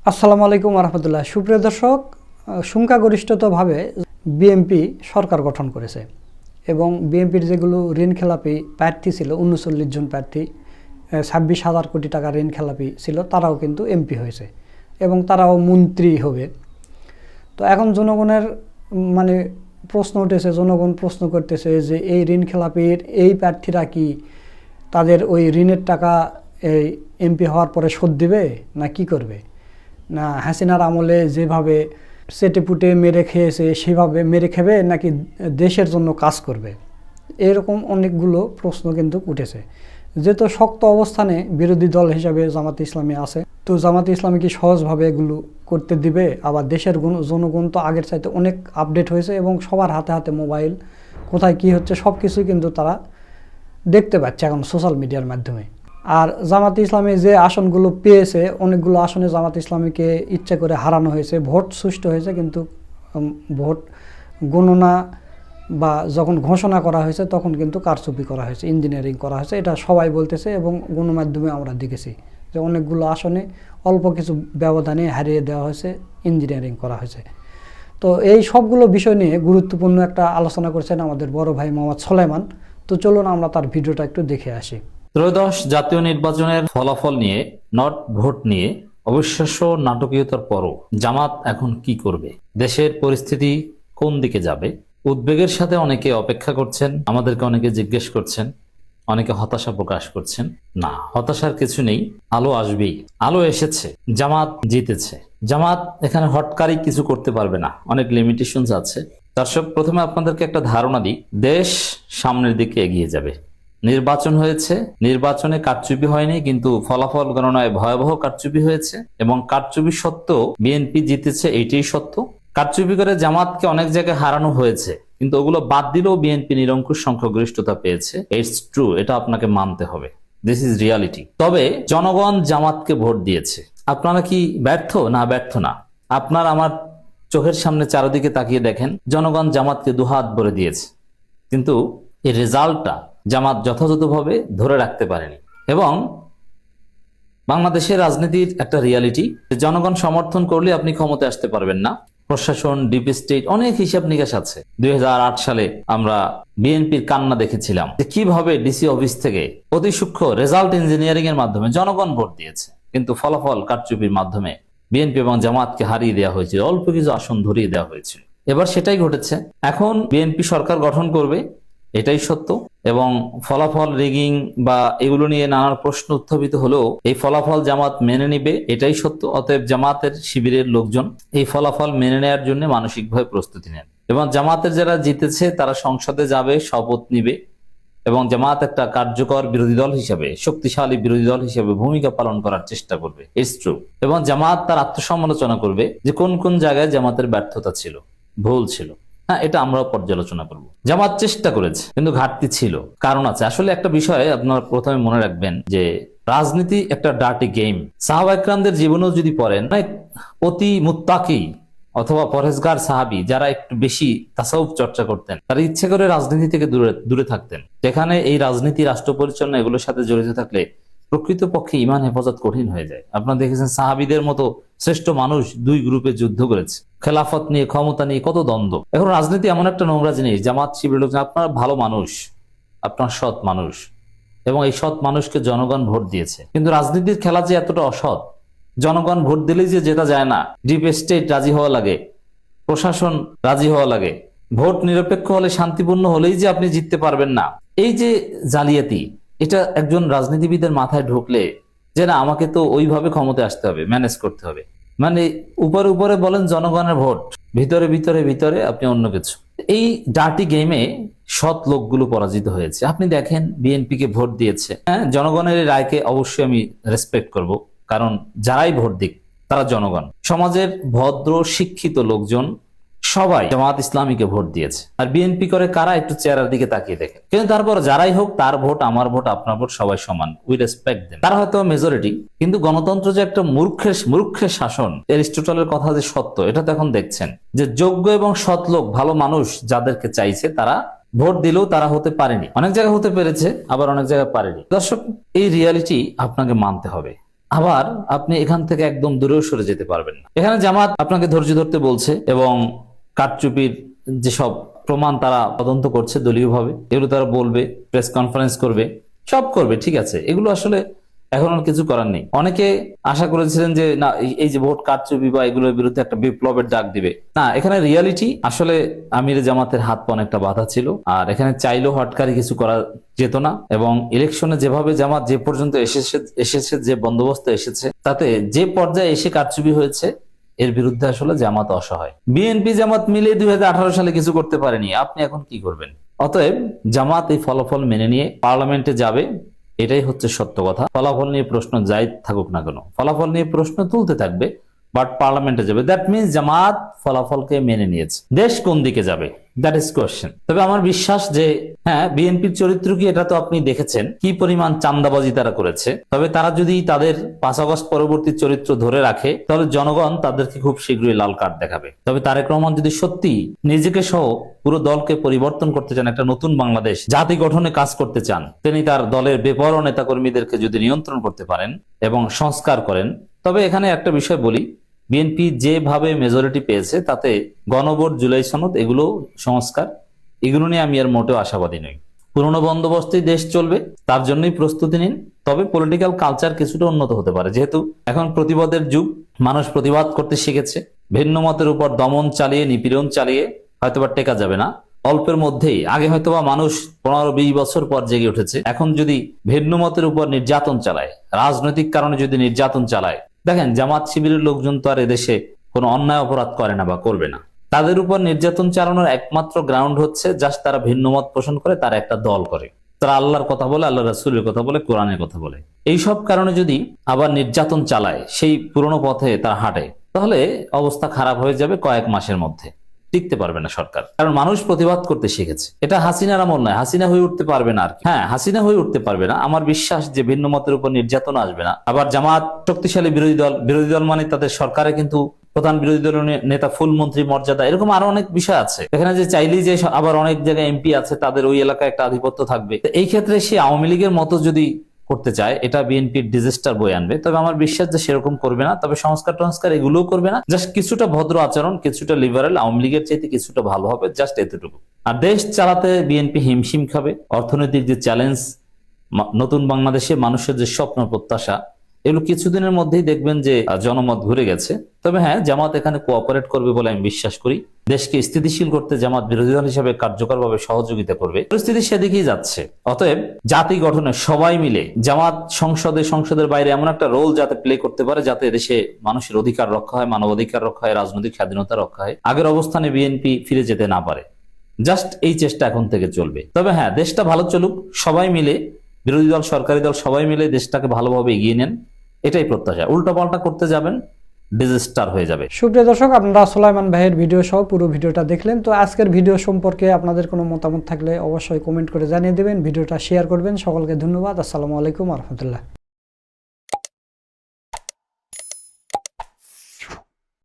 আসসালামু আলাইকুম রহমতুল্লাহ। সুপ্রিয় দর্শক, সংখ্যাগরিষ্ঠভাবে বিএনপি সরকার গঠন করেছে এবং বিএনপির যেগুলো ঋণ খেলাপি প্রার্থী ছিল ৩৯ জন প্রার্থী, ২৬,০০০ কোটি টাকা ঋণ খেলাপি ছিল, তারাও কিন্তু এমপি হয়েছে এবং তারাও মন্ত্রী হবে। তো এখন জনগণের মানে প্রশ্ন উঠেছে, জনগণ প্রশ্ন করতেছে যে এই ঋণ খেলাপির এই প্রার্থীরা কি তাদের ওই ঋণের টাকা এই এমপি হওয়ার পরে শোধ দিবে না কি করবে, না হাসিনার আমলে যেভাবে চেটেপুটে মেরে খেয়েছে সেভাবে মেরে খেবে, নাকি দেশের জন্য কাজ করবে। এরকম অনেকগুলো প্রশ্ন কিন্তু উঠেছে। যেহেতু শক্ত অবস্থানে বিরোধী দল হিসাবে জামাতে ইসলামী আছে, তো জামাতে ইসলামী কি সহজভাবে এগুলো করতে দিবে? আবার দেশের জনগণ তো আগের চাইতে অনেক আপডেট হয়েছে এবং সবার হাতে হাতে মোবাইল, কোথায় কি হচ্ছে সব কিছুই কিন্তু তারা দেখতে পাচ্ছে এখন সোশ্যাল মিডিয়ার মাধ্যমে। আর জামাতে ইসলামী যে আসনগুলো পেয়েছে, অনেকগুলো আসনে জামাতে ইসলামীকে ইচ্ছা করে হারানো হয়েছে, ভোট সুষ্ঠু হয়েছে, কিন্তু ভোট গণনা বা যখন ঘোষণা করা হয়েছে তখন কিন্তু কারচুপি করা হয়েছে, ইঞ্জিনিয়ারিং করা হয়েছে, এটা সবাই বলতেছে এবং গণমাধ্যমে আমরা দেখেছি যে অনেকগুলো আসনে অল্প কিছু ব্যবধানে হারিয়ে দেওয়া হয়েছে, ইঞ্জিনিয়ারিং করা হয়েছে। তো এই সবগুলো বিষয় নিয়ে গুরুত্বপূর্ণ একটা আলোচনা করছেন আমাদের বড় ভাই মোহাম্মদ সোলাইমান। তো চলুন আমরা তার ভিডিওটা একটু দেখে আসি। ত্রয়োদশ জাতীয় নির্বাচনের ফলাফল নিয়ে, নট ভোট নিয়ে অবিশ্বাস্য নাটকীয়তার পরও জামাত এখন কি করবে, দেশের পরিস্থিতি কোন দিকে যাবে, উদ্বেগের সাথে অনেকে অপেক্ষা করছেন, আমাদেরকে অনেকে জিজ্ঞেস করছেন, অনেকে হতাশা প্রকাশ করছেন। না, হতাশার কিছু নেই, আলো আসবেই। আলো এসেছে, জামাত জিতেছে। জামাত এখানে হটকারী কিছু করতে পারবে না, অনেক লিমিটেশনস আছে। দর্শক, প্রথমে আপনাদেরকে একটা ধারণা দিই, দেশ সামনের দিকে এগিয়ে যাবে। নির্বাচন হয়েছে, নির্বাচনে কারচুপি হয়নি, কিন্তু ফলাফল গণনায় ভয়াবহ কারচুপি হয়েছে এবং কারচুপি সত্ত্বেও বিএনপি জিতেছে, এইটাই সত্য। কারচুপি করে জামাতকে অনেক জায়গায় হারানো হয়েছে, কিন্তু ওগুলো বাদ দিলেও বিএনপি নিরঙ্কুশ সংখ্যাগরিষ্ঠতা পেয়েছে। ইটস ট্রু, এটা আপনাকে মানতে হবে, দিস ইজ রিয়ালিটি। তবে জনগণ জামাতকে ভোট দিয়েছে। আপনারা কি ব্যর্থ? না, ব্যর্থ না। আপনার আমার চোখের সামনে চারিদিকে তাকিয়ে দেখেন, জনগণ জামাতকে দুহাত ভরে দিয়েছে, কিন্তু এই রেজাল্টটা জামাত যথাযথভাবে ধরে রাখতে পারেনি। এবং বাংলাদেশের রাজনীতির একটা রিয়ালিটি, জনগণ সমর্থন করলে আপনি ক্ষমতায় আসতে পারবেন না। প্রশাসন, ডিপ স্টেট, অনেক হিসাব নিকাশ আছে। ২০০৮ সালে আমরা বিএনপির কান্না দেখেছিলাম যে কিভাবে ডিসি অফিস থেকে অতি সূক্ষ্ম রেজাল্ট ইঞ্জিনিয়ারিং এর মাধ্যমে জনগণ ভোট দিয়েছে, কিন্তু ফলাফল কারচুপির মাধ্যমে বিএনপি এবং জামাতকে হারিয়ে দেওয়া হয়েছিল, অল্প কিছু আসন ধরিয়ে দেওয়া হয়েছিল। এবার সেটাই ঘটেছে। এখন বিএনপি সরকার গঠন করবে, এটাই সত্য। এবং ফলাফল রিগিং বা এগুলো নিয়ে নানান প্রশ্ন উত্থাপিত হলেও এই ফলাফল জামাত মেনে নিবে, এটাই সত্য। অতএব জামাতের শিবিরের লোকজন এই ফলাফল মেনে নেওয়ার জন্য মানসিকভাবে প্রস্তুতি নেন এবং জামাতের যারা জিতেছে তারা সংসদে যাবে, শপথ নিবে এবং জামাত একটা কার্যকর বিরোধী দল হিসেবে, শক্তিশালী বিরোধী দল হিসেবে ভূমিকা পালন করার চেষ্টা করবে। It's true. এবং জামাত তার আত্মসমালোচনা করবে যে কোন কোন জায়গায় জামাতের ব্যর্থতা ছিল, ভুল ছিল। হ্যাঁ, এটা আমরাও পর্যালোচনা করব। জামাত চেষ্টা করেছে, কিন্তু ঘাটতি ছিল, কারণ আছে। আসলে একটা বিষয় আপনারা প্রথমে মনে রাখবেন যে রাজনীতি একটা ডার্টি গেম। সাহাবা ইকরামদের জীবনেও যদি পড়েন, অতি মুত্তাকি অথবা পরহেজগার সাহাবী যারা একটু বেশি তাসাউফ চর্চা করতেন, তারা ইচ্ছে করে রাজনীতি থেকে দূরে দূরে থাকতেন। যেখানে এই রাজনীতি, রাষ্ট্র পরিচালনা এগুলোর সাথে জড়িত থাকলে প্রকৃতপক্ষে ইমান হেফাজত কঠিন হয়ে যায়। আপনারা দেখেছেন সাহাবীদের মতো শ্রেষ্ঠ মানুষ দুই গ্রুপে যুদ্ধ করেছে, খেলাফত নিয়ে, ক্ষমতা নিয়ে কত দ্বন্দ্ব। এখন রাজনীতি এমন একটা নোংরা জিনিস, জামাত শিবিরের লোকজন, আপনারা ভালো মানুষ, আপনার সৎ মানুষ এবং এই সৎ মানুষকে জনগণ ভোট দিয়েছে, কিন্তু রাজনীতির খেলা যে এতটা অসৎ, জনগণ ভোট দিলেই যে জেতা যায় না, ডিপ স্টেট রাজি হওয়া লাগে, প্রশাসন রাজি হওয়া লাগে, ভোট নিরপেক্ষ হলে, শান্তিপূর্ণ হলেই যে আপনি জিততে পারবেন না, এই যে জালিয়াতি, এটা একজন রাজনীতিবিদের মাথায় ঢুকলে যে না, আমাকে তো ওইভাবে ক্ষমতায় আসতে হবে, ম্যানেজ করতে হবে, মানে উপরে উপরে বলেন জনগণের ভোট, ভিতরে ভিতরে ভিতরে আপনি অন্য কিছু। এই ডার্টি গেমে সৎ লোকগুলো পরাজিত হয়েছে। আপনি দেখেন বিএনপি কে ভোট দিয়েছে, হ্যাঁ, জনগণের এই রায়কে অবশ্যই আমি রেসপেক্ট করব, কারণ যারাই ভোট দিক তারা জনগণ, সমাজের ভদ্র শিক্ষিত লোকজন সবাই জামাত ইসলামীকে ভোট দিয়েছে। আর বিএনপি করে কারা, একটু চেহারার দিকে তাকিয়ে দেখেন। কিন্তু তারপর যারাই হোক, তার ভোট, আমার ভোট, আপনার ভোট, সবাই সমান, উই রেসপেক্ট দেম। তারা হয়তো মেজরিটি, কিন্তু গণতন্ত্র যে একটা মূর্খের শাসন, এরিস্টটলের কথা যে সত্য, এটা তো এখন দেখছেন যে যোগ্য এবং সৎ লোক, ভালো মানুষ যাদেরকে চাইছে তারা ভোট দিলেও তারা হতে পারেনি। অনেক জায়গায় হতে পেরেছে, আবার অনেক জায়গায় পারেনি। দর্শক, এই রিয়ালিটি আপনাকে মানতে হবে। আবার আপনি এখান থেকে একদম দূরেও সরে যেতে পারবেন না। এখানে জামাত আপনাকে ধৈর্য ধরতে বলছে এবং কারচুপির যেসব প্রমাণ তারা তদন্ত করছে দলীয়ভাবে, এগুলো তারা বলবে, প্রেস কনফারেন্স করবে, সব করবে, ঠিক আছে। এগুলো আসলে এখন আর কিছু করার নেই। অনেকে আশা করেছিলেন যে না, এই যে ভোট কারচুপি বা এগুলোর বিরুদ্ধে একটা বিপ্লবের ডাক দিবে, না, এখানে রিয়ালিটি আসলে আমির জামাতের হাত পা অনেকটা বাধা ছিল, আর এখানে চাইলেও হটকারি কিছু করা যেত না। এবং ইলেকশনে যেভাবে জামাত যে পর্যন্ত এসেছে যে বন্দোবস্ত এসেছে, তাতে যে পর্যায়ে এসে কারচুপি হয়েছে এর বিরুদ্ধে আসলে জামাত অসহায়। বিএনপি জামাত মিলে 2018 সালে কিছু করতে পারেনি, আপনি এখন কি করবেন? অতএব জামাত এই ফলাফল মেনে নিয়ে পার্লামেন্টে যাবে, এটাই হচ্ছে সত্য কথা। ফলাফল নিয়ে প্রশ্ন যাই থাকুক না কেন, ফলাফল নিয়ে প্রশ্ন তুলতে থাকবে, বাট পার্লামেন্টে যাবে। দ্যাট মিনস জামাত ফলাফলকে মেনে নিয়েছে। দেশ কোন দিকে যাবে, দ্যাট ইজ কোয়েশ্চেন। তবে আমার বিশ্বাস যে হ্যাঁ, বিএনপির চরিত্র কি, এটা তো আপনি দেখেছেন কি পরিমাণ চান্দাবাজি তারা করেছে। তবে তারা যদি তাদের 5 আগস্ট পরবর্তী চরিত্র ধরে রাখে, তাহলে জনগণ তাদেরকে খুব শীঘ্রই লাল কার্ড দেখাবে। তবে তারেক রহমান যদি সত্যি নিজেকে সহ পুরো দলকে পরিবর্তন করতে চান, একটা নতুন বাংলাদেশ জাতি গঠনে কাজ করতে চান, তিনি তার দলের বেপরোয়া নেতাকর্মীদেরকে যদি নিয়ন্ত্রণ করতে পারেন এবং সংস্কার করেন, তবে এখানে একটা বিষয় বলি, বিএনপি যেভাবে মেজরিটি পেয়েছে তাতে গণভোট, জুলাই সনদ, এগুলো সংস্কার, এগুলো নিয়ে আমি আর মোটেও আশাবাদী নই। পুরনো বন্দোবস্তেই দেশ চলবে, তার জন্যই প্রস্তুতি নিন। তবে পলিটিক্যাল কালচার কিছুটা উন্নত হতে পারে, যেহেতু এখন প্রতিবাদের যুগ, মানুষ প্রতিবাদ করতে শিখেছে। ভিন্ন মতের উপর দমন চালিয়ে, নিপীড়ন চালিয়ে হয়তোবা টেকা যাবে না। অল্পের মধ্যেই, আগে হয়তোবা মানুষ 15-20 বছর পর জেগে উঠেছে, এখন যদি ভিন্ন মতের উপর নির্যাতন চালায়, রাজনৈতিক কারণে যদি নির্যাতন চালায়, দেখেন জামাত শিবিরের লোকজন তো আর এদেশে কোনো অন্যায় অপরাধ করে না বা করবে না। তাদের উপর নির্যাতন চালানোর একমাত্র গ্রাউন্ড হচ্ছে জাস্ট তারা ভিন্ন মত পোষণ করে, তারা একটা দল করে, তারা আল্লাহর কথা বলে, আল্লাহ রাসূলের কথা বলে, কোরআনের কথা বলে। এই সব কারণে যদি আবার নির্যাতন চালায়, সেই পুরনো পথে তারা হাঁটে, তাহলে অবস্থা খারাপ হয়ে যাবে কয়েক মাসের মধ্যে। টিকতে পারবে না সরকার, কারণ মানুষ প্রতিবাদ করতে শিখেছে। এটা হাসিনার আমল নয়, হাসিনা হয়ে উঠতে পারবে না আর কি। হ্যাঁ, হাসিনা হয়ে উঠতে পারবে না। আমার বিশ্বাস যে ভিন্ন মতের উপর নির্যাতন আসবে না। আবার জামাত শক্তিশালী বিরোধী দল মানে তাদের সরকারে কিন্তু প্রধান বিরোধী দলের নেতা, ফুল মন্ত্রী মর্যাদা, এরকম আরো অনেক বিষয় আছে। এখানে যে চাইলেই যে আবার অনেক জায়গায় এমপি আছে, তাদের ওই এলাকায় একটা আধিপত্য থাকবে। এই ক্ষেত্রে সে আওয়ামী লীগের মতো যদি করতে চায়, এটা বিএনপির ডিজাস্টার বয়ে আনবে। তবে আমার বিশ্বাস যে সেরকম করবে না। তবে সংস্কার এগুলোও করবে না, জাস্ট কিছুটা ভদ্র আচরণ, কিছুটা লিবারেল, আওয়ামী লীগের চাইতে কিছুটা ভালো হবে, জাস্ট এতটুকু। আর দেশ চালাতে বিএনপি হিমশিম খাবে। অর্থনৈতিক যে চ্যালেঞ্জ, নতুন বাংলাদেশে মানুষের যে স্বপ্ন প্রত্যাশা, এগুলো কিছুদিনের মধ্যেই দেখবেন যে জনমত ঘুরে গেছে। তবে হ্যাঁ, জামাত এখানে কোঅপারেট করবে বলে আমি বিশ্বাস করি। দেশকে স্থিতিশীল করতে জামাত বিরোধী দল হিসেবে কার্যকরভাবে সহযোগিতা করবে। পরিস্থিতি সেদিকেই যাচ্ছে। অতএব জাতি গঠনে সবাই মিলে জামাত সংসদের বাইরে এমন একটা রোল যাতে প্লে করতে পারে, যাতে দেশে মানুষের অধিকার রক্ষা হয়, মানবাধিকার রক্ষা হয়, রাজনৈতিক স্বাধীনতা রক্ষা হয়, আগের অবস্থানে বিএনপি ফিরে যেতে না পারে। জাস্ট এই চেষ্টা এখন থেকে চলবে। তবে হ্যাঁ, দেশটা ভালো চলুক, সবাই মিলে, বিরোধী দল, সরকারি দল, সবাই মিলে দেশটাকে ভালোভাবে এগিয়ে নেন, এটাই প্রত্যাশা। উল্টাপাল্টা করতে যাবেন, ডিজাস্টার হয়ে যাবে। সুপ্রিয় দর্শক, আপনারা সুলাইমান ভাইয়ের ভিডিও সহ পুরো ভিডিওটা দেখলেন। তো আজকের ভিডিও সম্পর্কে আপনাদের কোনো মতামত থাকলে অবশ্যই কমেন্ট করে জানিয়ে দেবেন, ভিডিওটা শেয়ার করবেন। সকলকে ধন্যবাদ। আসসালামু আলাইকুম ওয়া রাহমাতুল্লাহ।